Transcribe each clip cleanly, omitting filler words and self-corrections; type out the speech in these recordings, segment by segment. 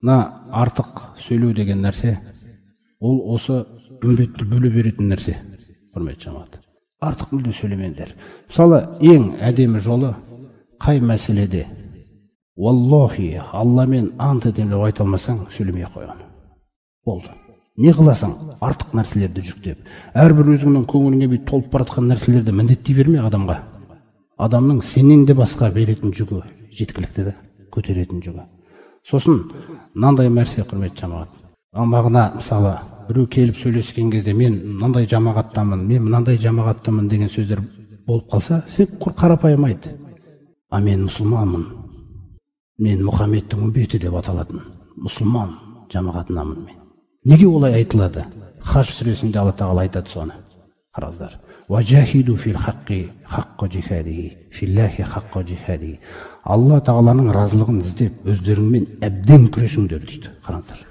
мына артық сөйлеу деген нәрсе, ол осы үмбетті бөле беретін нәрсе, құрметті жамағат. Артық мүлде сөйлемеңдер. Мысалы, ең әдемі жолы қай мәселеде Валлахи, Алламен ант етемін деп айта алмасаң, сөйлемей қойған. Болды. Не қыласың? Артық нәрселерді жүктеп. Әрбір өзіңнің көңіліңе бүй толып баратқан нәрселерді міндеттей берме адамға. Адамның сенен де басқа беретін жүгі жеткілікті, көтеретін жүгі. Сосын мынандай нәрсе, құрметті жамағат. Мағына, мысалы, біреу келіп сөйлескен кезде мен мынандай жамағаттамын, мен мынандай жамағаттамын деген сөздер болып қалса, сен қарапайым айт. А мен мұсылманмын. Мен Мұхаммедтің үмбеті деп аталатын мұсылман жамағатынамын мен. Неге олай айтылады? Хаж сүресінде Алла тағала айтады соны. Қараңыздар. Важахиду фил хаққи хаққа жихадихи, филлахи хаққа жихадихи. Алла тағаланың разылығын іздеп, өздеріңмен әбден күресіңдер дейді. Қараңыздар.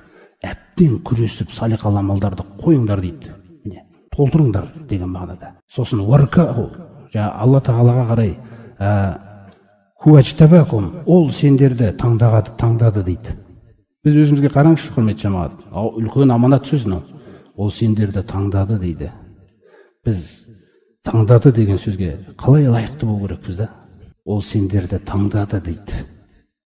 Әбден күресіп, салиқалы амалдарды қойыңдар дейді. Міне, толтырыңдар деген мағынада. Сосын варкаху, Алла тағалаға қарай хуачтабакум, ол сендерді таңдады дейді. Біз өзімізге қараңызшы, құрметті жамағат. Үлкен аманат сөз мынау. Ол сендерді таңдады дейді. Біз таңдады деген сөзге қалай лайықты болу керекпіз да? Ол сендерді таңдады дейді.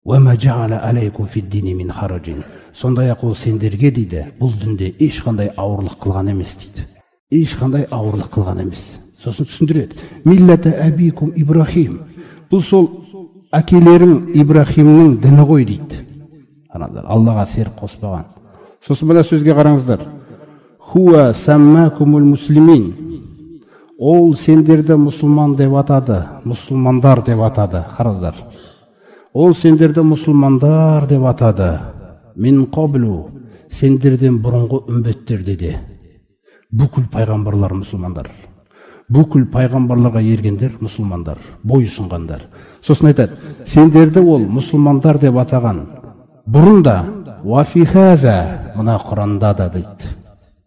Уама жаала алейкум фиддини мин хараджин. Сондай-ақ ол сендерге дейді, бұл дінде ешқандай ауырлық қылған емес дейді. Ешқандай ауырлық қылған емес. Сосын түсіндіреді. Миллата абикум Ибрахим. Бұл сол әкелерің Ибрахимнің діні ғой дейді. Аллаға серік қоспаған. Сосын мына сөзге қараңыздар. Хуа саммакумул муслимин. Ол сендерді мұсылман деп атады, мұсылмандар деп атады. Қараңыздар. Ол сендерді мұсылмандар деп атады. Мин қаблу, сендерден бұрынғы үмбеттер деді. Бүкіл пайғамбарлар мұсылмандар. Бүкіл пайғамбарларға ергендер мұсылмандар, бойұсынғандар. Сосын айтады, сендерді ол мұсылмандар деп атаған. Бұрында уафихаза, мына Құранда да дейді.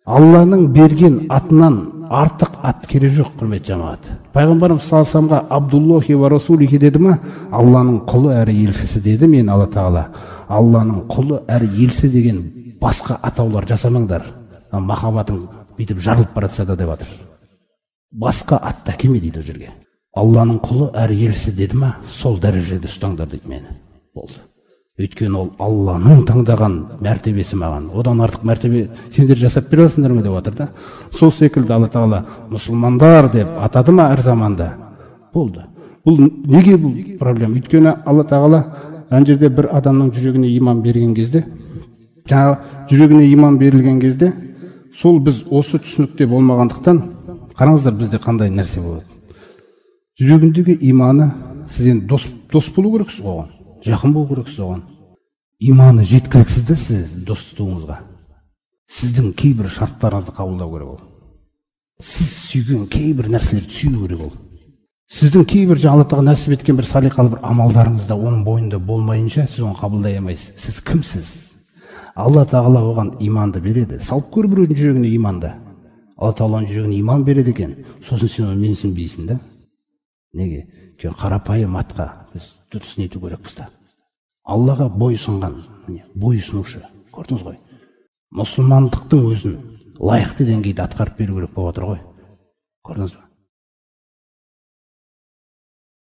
Алланың берген атынан артық ат керек жоқ, құрметті жамағат. Пайғамбарымыз салсамға Абдуллахи ва Расулихи деді ма? Алланың құлы әрі елшісі деді мен, Алла тағала. Алланың құлы әрі елшісі деген басқа атаулар жасамаңдар. Махаббатың бүйтіп жарылып баратса да деп жатыр. Басқа ат әкеме дейді ол жерге. Алланың құлы әрі елшісі деді ма? Сол дәрежеде ұстаңдар дейді мені. Болды. Өйткені ол Алланың таңдаған мәртебесі маған. Одан артық мәртебе сендер жасап бере аласыңдар ма деп жатыр да. Сол секілді Алла тағала мұсылмандар деп атады ма әр заманда? Болды. Бұл неге бұл проблема? Өйткені Алла тағала ана жерде бір адамның жүрегіне иман берген кезде, жүрегіне иман берілген кезде, сол біз осы түсінікте болмағандықтан, қараңыздар бізде қандай нәрсе болады. Жүрегіндегі иманы сізден дос болу керексіз оған. Жақын болу керексіз оған. Иманы жеткіліксізді сіз достығыңызға. Сіздің кейбір шарттарыңызды қабылдау керек ол. Сіз сүйген кейбір нәрселерді сүю керек ол. Сіздің кейбір Алла тағала нәсіп еткен бір салиқалы бір амалдарыңызда оның бойында болмайынша сіз оны қабылдай алмайсыз. Сіз кімсіз? Алла тағала оған иманды береді. Салып көр біреудің жүрегіне иманды. Алла тағаланың жүрегіне иман береді екен. Сосын сен оны менсінбейсің да. Неге? Қарапайым атқа біз дұрыс нету керекпіз да. Аллаға бойсынған, бойсынушы. Көрдіңіз ғой? Мұсылмандықтың өзін лайықты деңгейде атқарып беру керек болып отыр ғой. Көрдіңіз бе?